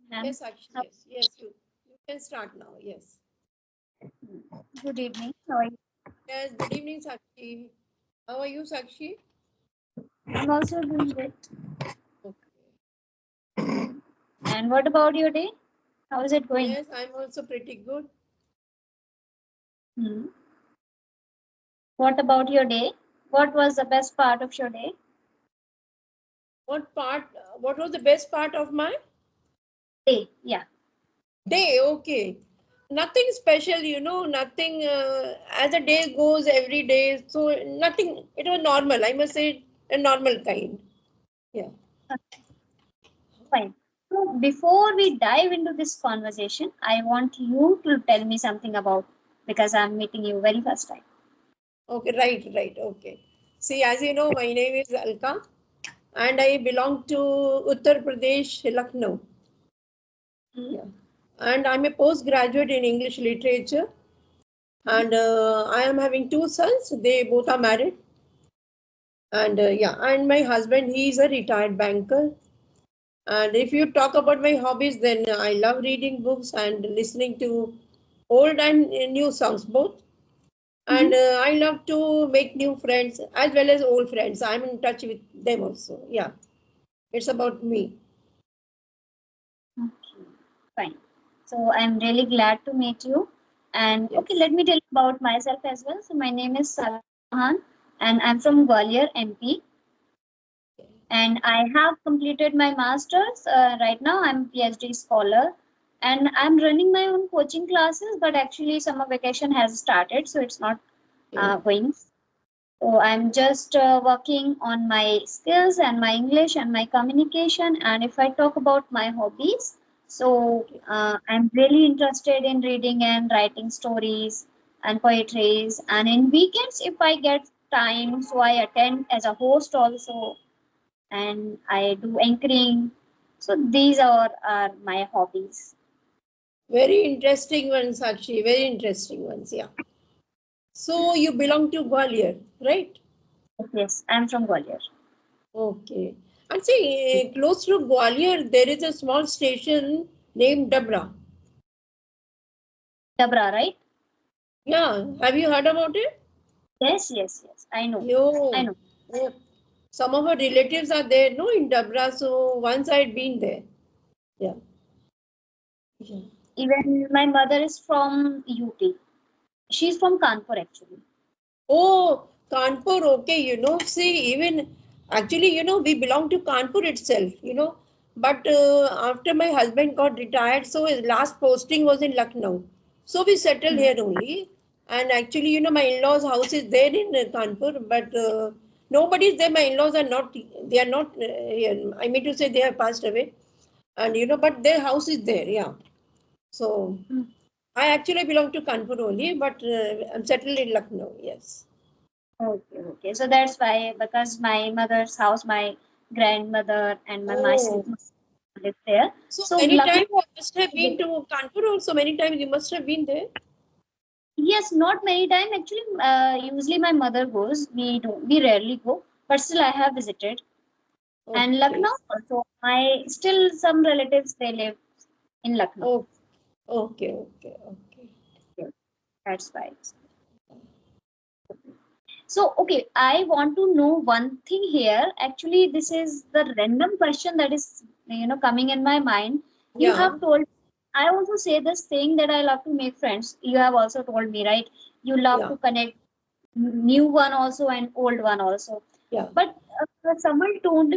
Ma'am. Yes, Sakshi, yes, yes, you can start now, yes. Good evening. How are you? Yes, good evening, Sakshi. How are you, Sakshi? I'm also doing great. Okay. And what about your day? How is it going? Yes, I'm also pretty good. Hmm. What about your day? What was the best part of your day? What part, what was the best part of my Day, yeah. day? Okay. Nothing special, nothing as a day goes every day. So nothing, it was normal. I must say a normal kind. Yeah. Okay, fine. So before we dive into this conversation, I want you to tell me something about because I'm meeting you very first time. Okay, right, right. Okay. See, as you know, my name is Alka and I belong to Uttar Pradesh, Lucknow. Hmm. Yeah. And I'm a postgraduate in English literature. And I am having two sons. They both are married. And yeah, and my husband, he is a retired banker. And if you talk about my hobbies, then I love reading books and listening to old and new songs both. And Hmm. I love to make new friends as well as old friends. I'm in touch with them also. Yeah, it's about me. Okay, fine. So I'm really glad to meet you. And okay, Yes. let me tell you about myself as well. So my name is Sakshi and I'm from Gwalior, MP. And I have completed my master's. Right now, I'm a PhD scholar, and I'm running my own coaching classes. But actually, summer vacation has started, so it's not Okay. going. So I'm just working on my skills and my English and my communication. And if I talk about my hobbies, so Okay. I'm really interested in reading and writing stories and poetries. And in weekends, if I get time, so I attend as a host also and I do anchoring. So these are my hobbies. Very interesting ones, Sakshi. Very interesting ones. Yeah. So you belong to Gwalior, right? Yes, I'm from Gwalior. Okay. And see, close to Gwalior, there is a small station named Dabra. Dabra, right? Yeah. Have you heard about it? Yes, yes, yes. I know. I Yo. know. Oh, some of our relatives are there, no, in Dabra. So once I'd been there. Yeah. Yeah. Even my mother is from UP. She's from Kanpur actually. Oh, Kanpur, okay, see, even actually, we belong to Kanpur itself, but after my husband got retired, so his last posting was in Lucknow. So we settled Hmm. here only. And actually, my in-laws' house is there in Kanpur, but nobody's there. My in-laws are not, they are not here. I mean to say they have passed away. And, but their house is there, yeah. So Hmm. I actually belong to Kanpur only, but I'm settled in Lucknow, yes. Okay, okay. So that's why because my mother's house, my grandmother and my Oh, sister live there. so So many Lucknow. times you must have been to Kanpur also. Many times you must have been there. Yes, not many time actually. Usually my mother goes. We rarely go, but still I have visited. And Okay. Lucknow also. My still some relatives they live in Lucknow. Oh, okay, okay, okay. Yes, that's why. So okay, I want to know one thing here. Actually, this is the random question that is coming in my mind. You Yeah, have told I also say this thing that I love to make friends. You have also told me, right? You love yeah, to connect new one also and old one also. yeah. But someone told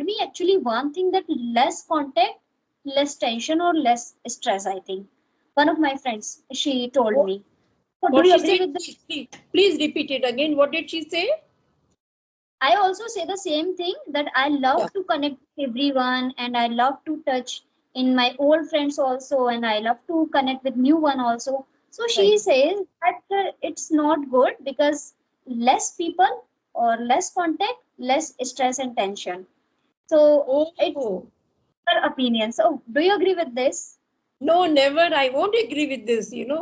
me actually one thing that less contact, less tension or less stress. I think one of my friends she told What, me. So do what you she agree said? with this? Please repeat it again. What did she say? I also say the same thing that I Yeah, love to connect with everyone and I love to touch in my old friends also and I love to connect with new one also. So she right. says that it's not good because less people or less contact, less stress and tension. So it's Oh, her opinion. So do you agree with this? no, never. I won't agree with this. Yeah,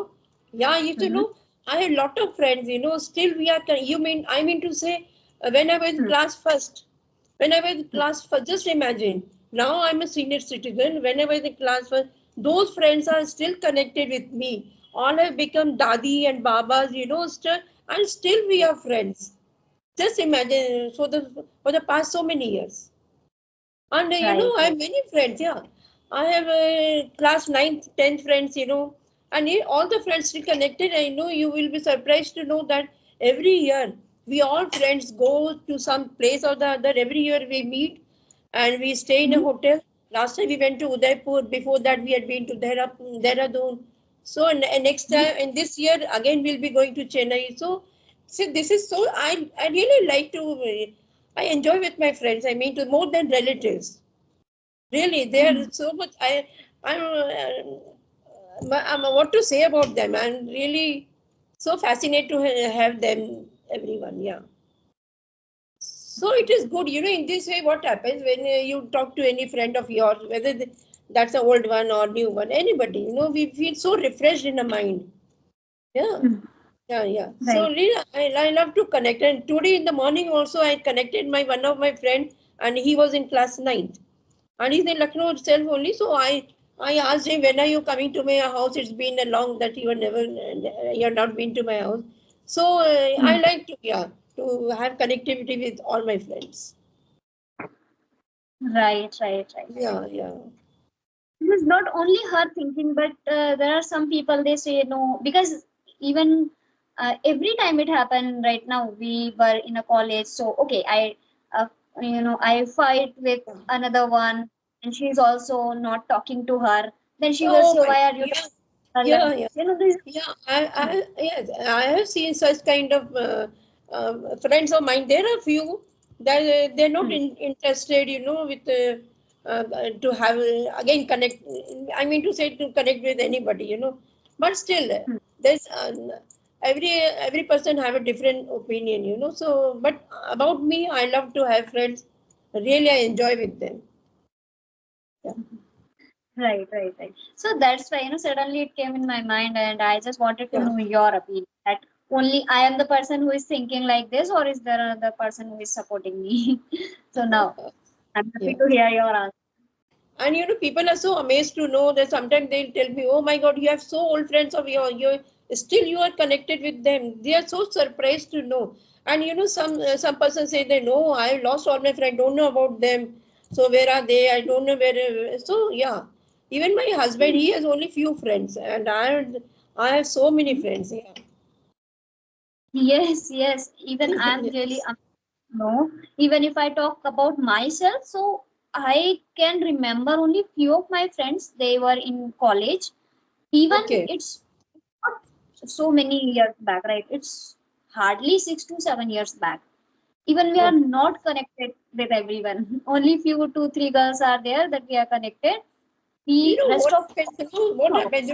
Mhm. I have a lot of friends. Still we are, I mean to say, when I was in class first, just imagine. Now I'm a senior citizen. Whenever the class was, those friends are still connected with me. All have become dadi and babas, and still we are friends. Just imagine, for the past so many years. And Right, I have right. many friends. Yeah, I have class 9th, 10th friends. And all the friends still connected. I know you will be surprised to know that every year we all friends go to some place or the other. Every year we meet and we stay in a Mhm. hotel. Last time we went to Udaipur. Before that we had been to Dehradun. So and next Mhm. time and this year again we'll be going to Chennai. So this is so I really like to. I enjoy with my friends. I mean, to more than relatives. Really, they Mhm. are so much. I'm what to say about them. I'm really so fascinated to have them. Everyone, yeah. So it is good, in this way, what happens when you talk to any friend of yours, whether that's an old one or new one, anybody, we feel so refreshed in the mind. Yeah. Mhm. Yeah, yeah. So Right. really, I love to connect. And today in the morning also, I connected my one of my friend, and he was in class 9th, and he's in Lucknow itself only. So I asked him, when are you coming to my house? It's been a long that you have not been to my house. So I Mhm. like to have connectivity with all my friends. Right, right, right. Yeah, yeah. It is not only her thinking, but there are some people they say no because even every time it happened. Right now we were in a college, so okay, uh, I fight with another one, and she's also not talking to her. Then she will Oh say, my, "Why are you yeah, talking to her like yeah, yeah. this?" Yeah, yes, I have seen such kind of friends of mine. There are few that they're not Hmm. interested, with to have again connect. I mean to say to connect with anybody, but still Hmm. there's every person have a different opinion, So, but about me, I love to have friends. Really, I enjoy with them. Yeah, Right, right, right. So that's why, suddenly it came in my mind, and I just wanted to yeah. know your opinion. That only I am the person who is thinking like this, or is there another person who is supporting me? So now I'm happy Yeah. to hear your answer. And people are so amazed to know that sometimes they'll tell me, "Oh my God, you have so old friends of yours. You are connected with them." They are so surprised to know. And some person say they know I lost all my friends. Don't know about them. So where are they? I don't know where. So yeah, even my husband, Hmm. he has only few friends, and I have so many friends. Yeah. Yes, yes. Even I'm really Yes. no. Even if I talk about myself, so I can remember only few of my friends. They were in college. Even Okay. it's not so many years back, right? It's hardly 6 to 7 years back. Even we are Okay. not connected with everyone. Only few, two, three girls are there that we are connected. You The know rest what of happens? What happens?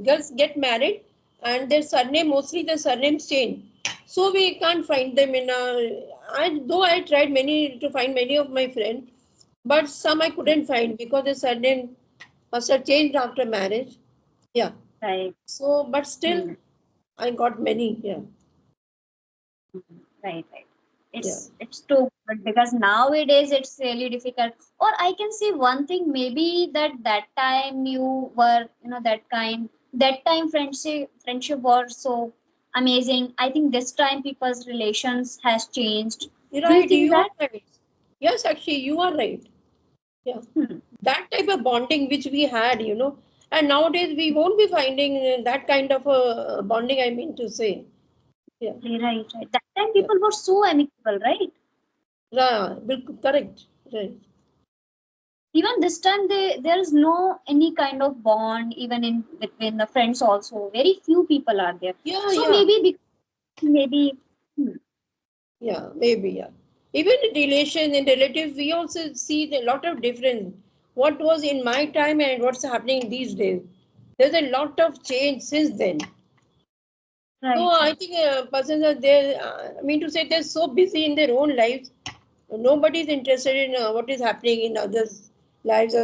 Girls get married, and their surname, mostly the surnames change. So we can't find them in a. Though I tried many to find many of my friends, but some I couldn't find because the surname must have changed after marriage. Yeah. right, So, but still, hmm, I got many. Yeah. right, right. Yeah. It's too good because nowadays it's really difficult. Or I can say one thing, maybe that time you were, that time friendship was so amazing. I think this time people's relations has changed. Do you Right. think You are that? right. Yes, actually, you are right. Yeah. Hmm. That type of bonding which we had, and nowadays we won't be finding that kind of a bonding, I mean to say. Yeah, Right, right. That time yeah. people were so amicable, right? Correct. Right. Even this time there is no any kind of bond even in between the friends also. Very few people are there. Yeah, So yeah, maybe hmm, yeah, maybe, yeah. Even in relation and relatives, we also see a lot of difference. What was in my time and what's happening these days. There's a lot of change since then. So right, I right. think persons are there, I mean to say, they're so busy in their own lives. Nobody is interested in what is happening in others' lives.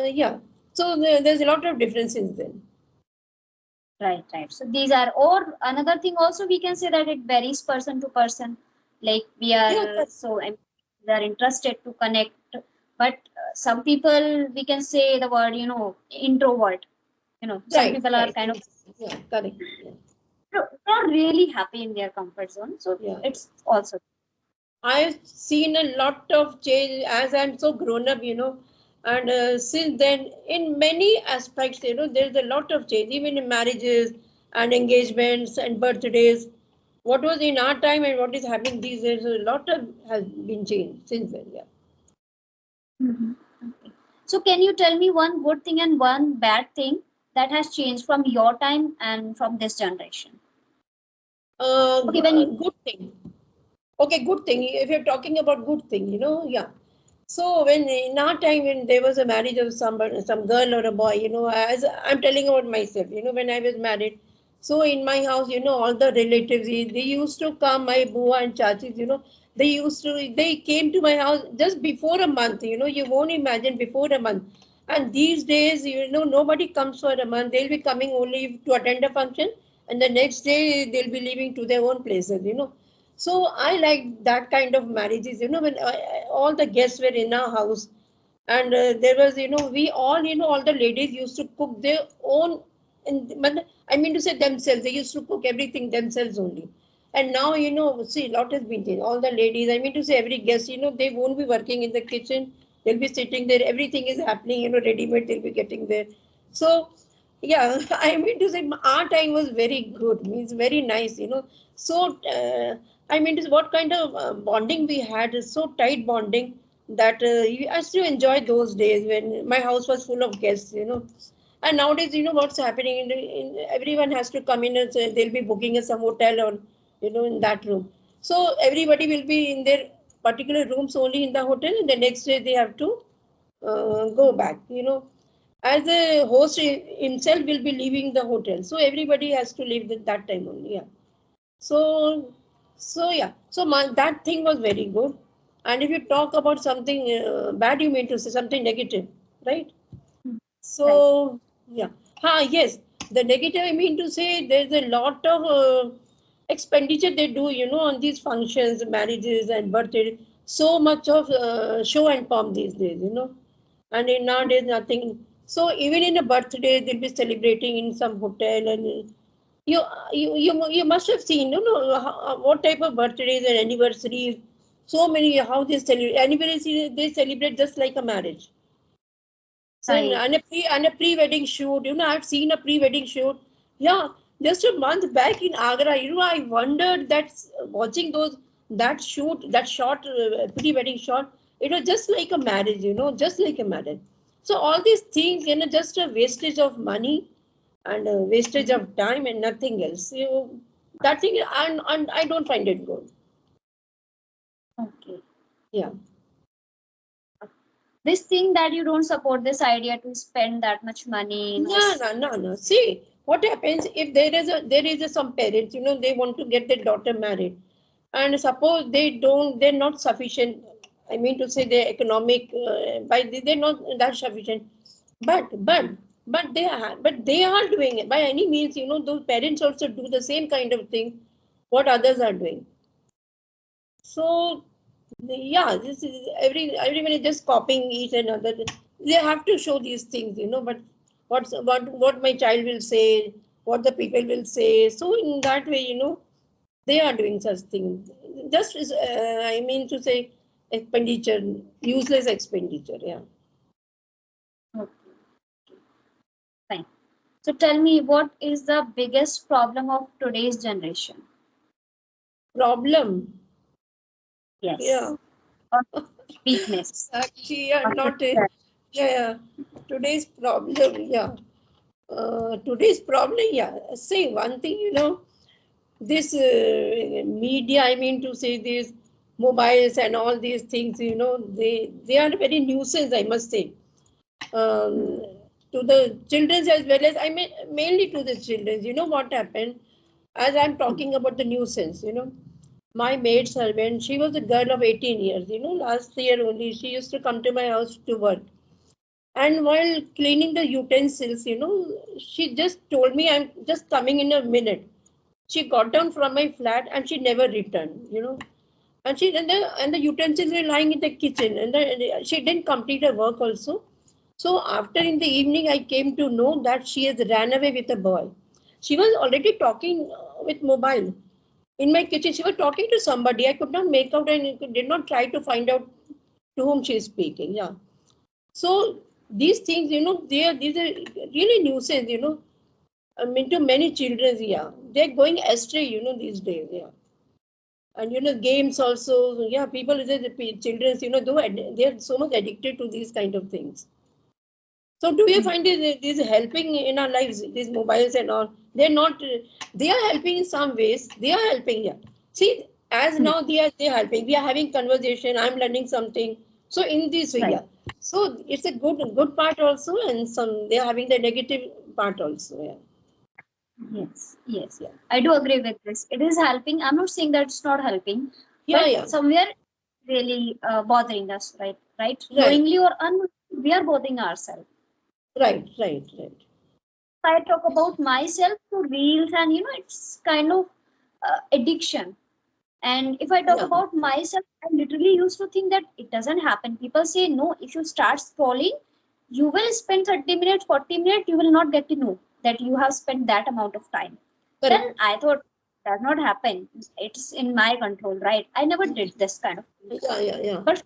Yeah. So there's a lot of differences then. Right, right. So these are, or another thing also we can say that it varies person to person. Like we Yeah, are so we are interested to connect But some people, we can say the word, introvert. Some Right, people are right. kind of Yeah, correct. Yeah, not really happy in their comfort zone. So yeah. it's also. I've seen a lot of change as I'm so grown up, and since then, in many aspects, there's a lot of change, even in marriages and engagements and birthdays. What was in our time and what is happening these days, a lot of has been changed since then. Yeah. Mhm. Okay. So can you tell me one good thing and one bad thing that has changed from your time and from this generation? Okay, when you Good thing. Okay, good thing. If you're talking about good thing, yeah. So when in our time when there was a marriage of somebody, some girl or a boy, as I'm telling about myself, when I was married, so in my house, all the relatives, they used to come, my bua and chachis, they came to my house just before a month, you won't imagine before a month. And these days, nobody comes for a month. They'll be coming only to attend a function, and the next day they'll be leaving to their own places. So I like that kind of marriages, when all the guests were in our house, and there was, we all, all the ladies used to cook their own, but I mean to say themselves, they used to cook everything themselves only. And now, see, a lot has been changed. All the ladies, I mean to say every guest, they won't be working in the kitchen. They'll be sitting there. Everything is happening, ready-made. They'll be getting there. So, yeah, I mean to say our time was very good. Means very nice. So, I mean to say what kind of bonding we had is so tight bonding that I still enjoy those days when my house was full of guests. And nowadays, what's happening everyone has to come in and say they'll be booking in some hotel or in that room. So everybody will be in their particular rooms only in the hotel, and the next day they have to go back. As the host himself will be leaving the hotel, so everybody has to leave at that time only. Yeah. So, yeah. So that thing was very good. And if you talk about something bad, you mean to say something negative, right? right. So, yeah. Yes. The negative, I mean to say there's a lot of expenditure they do, on these functions, marriages and birthdays. So much of show and form these days. And in nowadays, nothing. So even in a birthday, they'll be celebrating in some hotel, and you you must have seen, what type of birthdays and anniversaries. So many how they celebrate anniversaries. They celebrate just like a marriage. So Right. and a pre-wedding shoot, I've seen a pre-wedding shoot. Yeah, just a month back in Agra, I wondered that watching that shoot, that shot, pre-wedding shot, it was just like a marriage, just like a marriage. So all these things, just a wastage of money and a wastage Mhm. of time and nothing else. That thing, and I don't find it good. Okay. Yeah. This thing that you don't support this idea to spend that much money in No, this. no, no, no. See, what happens if some parents, they want to get their daughter married, and suppose they're not sufficient. I mean to say their economic, they're not that sufficient, but they are doing it by any means. Those parents also do the same kind of thing what others are doing. So yeah, this is everyone is just copying each another. They have to show these things, but what my child will say, what the people will say. So in that way, they are doing such things. Just I mean to say expenditure, useless expenditure. Yeah. Okay, fine. So tell me, what is the biggest problem of today's generation? Problem. Yes. Yeah. Or weakness. Sakshi, yeah, Or not a, success. yeah, yeah. Today's problem. Yeah. Today's problem. Yeah. Say one thing. This media, I mean to say these mobiles and all these things, they are very nuisance, I must say, um, to the children as well as, I mean, mainly to the children. You know what happened? As I'm talking about the nuisance, my maid servant, she was a girl of 18 years, last year only, she used to come to my house to work. And while cleaning the utensils, she just told me, I'm just coming in a minute. She got down from my flat and she never returned. And the utensils were lying in the kitchen, and she didn't complete her work also. So after in the evening, I came to know that she has ran away with a boy. She was already talking with mobile in my kitchen. She was talking to somebody. I could not make out and did not try to find out to whom she is speaking. Yeah. So these things, these are really nuisance. I mean, to many children. Yeah, they're going astray. These days. Yeah. And games also. Yeah, people, the children. They are so much addicted to these kind of things. So do you find these helping in our lives, these mobiles and all? They're not, they are helping in some ways. They are helping, yeah. See, as Hmm. now they're helping. We are having conversation. I'm learning something. So in this way, Right. yeah. So it's a good part also, and some they're having the negative part also. Yeah. Yes, yes. Yeah. I do agree with this. It is helping. I'm not saying that it's not helping, Yeah, but yeah. somewhere really bothering us, right? Right? Right. Knowingly or unknowingly, we are bothering ourselves. Right. Right. Right. I talk about myself to reels, and it's kind of addiction. And if I talk Yeah. about myself, I literally used to think that it doesn't happen. People say no, if you start scrolling, you will spend 30 minutes, 40 minutes, you will not get to know that you have spent that amount of time. Then Correct. I thought, does not happen. It's in my control, right? I never did this kind of thing. Yeah. Yeah. Yeah. But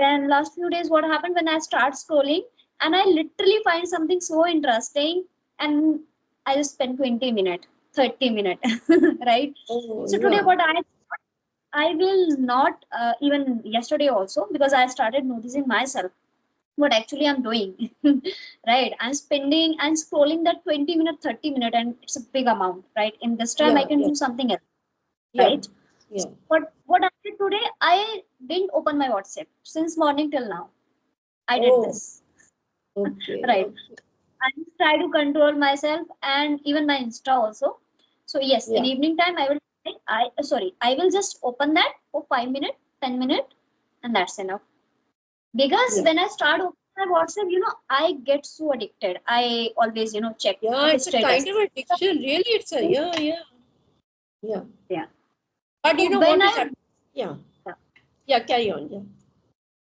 and last few days, what happened when I start scrolling and I literally find something so interesting, and I just spend 20 minutes, 30 minutes, right? Oh, So today, yeah. what I will not even yesterday also, because I started noticing myself what actually I'm doing. Right? I'm spending and scrolling that 20 minute, 30 minute, and it's a big amount, right? In this time, I Yeah. can Yeah. do something else, Yeah. right? Yeah. But what I did today, I didn't open my WhatsApp since morning till now. I did Oh, this, okay. right? Okay. I try to control myself and even my Insta also. So yes, in Yeah. evening time, I will just open that for 5 minutes, 10 minutes, and that's enough. Because Yeah. when I start opening my WhatsApp, I get so addicted. I always, check Yeah, it's a kind status. of addiction. Really, it's a yeah, yeah, yeah. Yeah. But So when what is I happening? Yeah, yeah, yeah. Carry on. Yeah.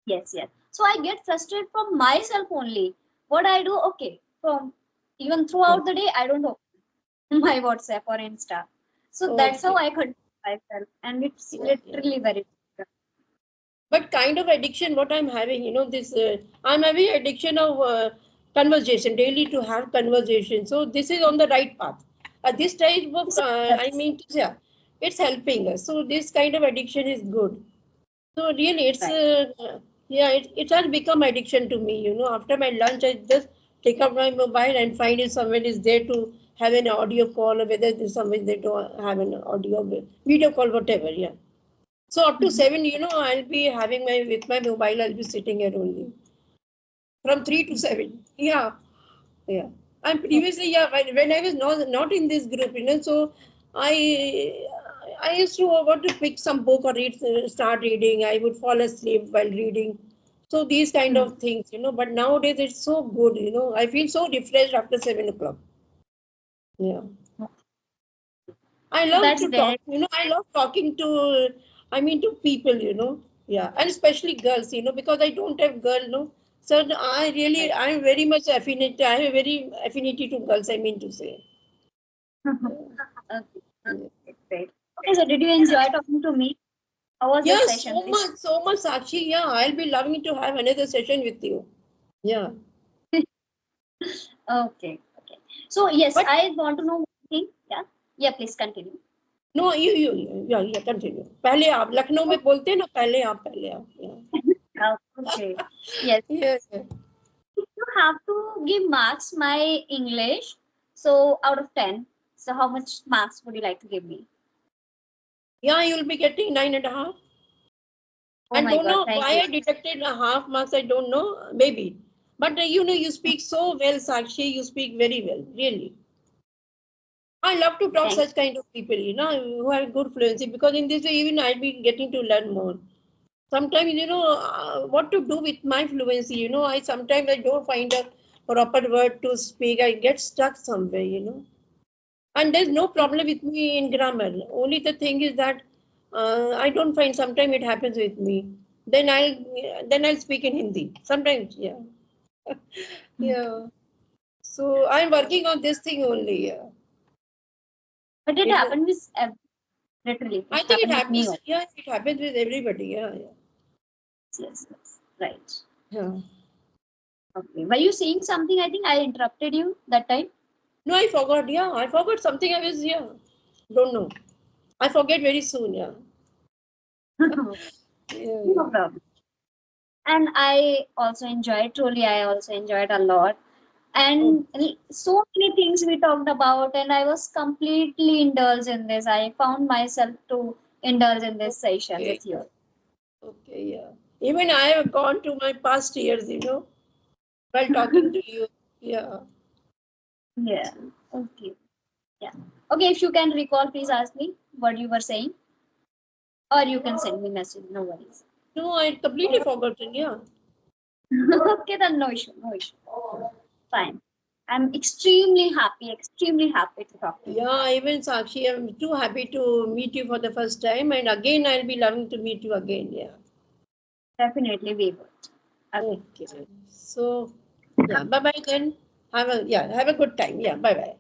yes, yes. So I get frustrated from myself only. What I do, okay, from even Yeah. throughout the day, I don't open my WhatsApp or Insta. So that's how Okay. I control myself, and it's Yeah, yeah. literally very difficult. But kind of addiction, what I'm having, this I'm having addiction of conversation daily to have conversation. So this is on the right path. At this stage of, I Yes, mean, yeah, it's helping us. So this kind of addiction is good. So really, right. yeah, it has become addiction to me. After my lunch, I just take up my mobile and find if someone is there to have an audio call, or whether there's someone there to have an audio video call, whatever. Yeah. So up to Mhm. 7, I'll be having my with my mobile. I'll be sitting here only from 3 to 7. Yeah, yeah. And previously, yeah, when I was not in this group, so I I used to want to pick some book or start reading. I would fall asleep while reading. So these kind Mhm. of things. But nowadays it's so good. I feel so refreshed after 7 o'clock. Yeah. I So love that's to talk. very I love talking to, I mean, to people. Yeah, and especially girls. Because I don't have girl. No, so right. I'm very much affinity. I have a very affinity to girls. I mean to say. Okay, Yeah. okay, great. Okay, so did you enjoy talking to me? How was the Yeah, session, please? so much, Sakshi. Yeah, I'll be loving to have another session with you. Yeah, Okay, okay. So yes, but I want to know one thing. Yeah, yeah. Please continue. no, yeah, continue. पहले आप लखनऊ में बोलते हैं ना पहले आप. Yeah. Okay. Yes. Yeah, yeah. If you have to give marks my English, so out of 10, so how much marks would you like to give me? Yeah, you'll be getting 9.5. Oh And my don't God, know thank why you. I detected a half marks. I don't know, maybe. But you speak so well, Sakshi. You speak very well, really. I love to talk Thank such kind of people, who have good fluency, because in this way, even I'll be getting to learn more. Sometimes, what to do with my fluency, I sometimes I don't find a proper word to speak. I get stuck somewhere. And there's no you. problem with me in grammar. Only the thing is that I don't find. Sometimes it happens with me. Then I'll speak in Hindi. Sometimes, yeah, yeah. So I'm working on this thing only. Yeah. But it It will. happened with literally. I It think it happened with me happens. also. Yeah, it happens with everybody. Yeah, Yes, yes. Right. yeah. Okay. Were you saying something? I think I interrupted you that time. No, I forgot. Yeah, I forgot something. I was. Yeah, don't know. I forget very soon. Yeah. Yeah, No yeah. problem. And I also enjoyed, truly, I also enjoyed a lot. Oh, And so many things we talked about, and I was completely indulged in this. I found myself to indulge in this session okay. with you. Okay, yeah. Even I have gone to my past years, while talking to you. Yeah. Yeah. Okay. Yeah. Okay, if you can recall, please ask me what you were saying, or you can send me message. No worries. No, I completely forgotten. Yeah. Okay, then no issue. No issue. Fine. I'm extremely happy to talk to you. Yeah, even Sakshi, I'm too happy to meet you for the first time. And again, I'll be loving to meet you again. Yeah. Definitely we would. Okay. Okay. So, yeah. Bye bye then. Have a good time. Yeah. Bye bye.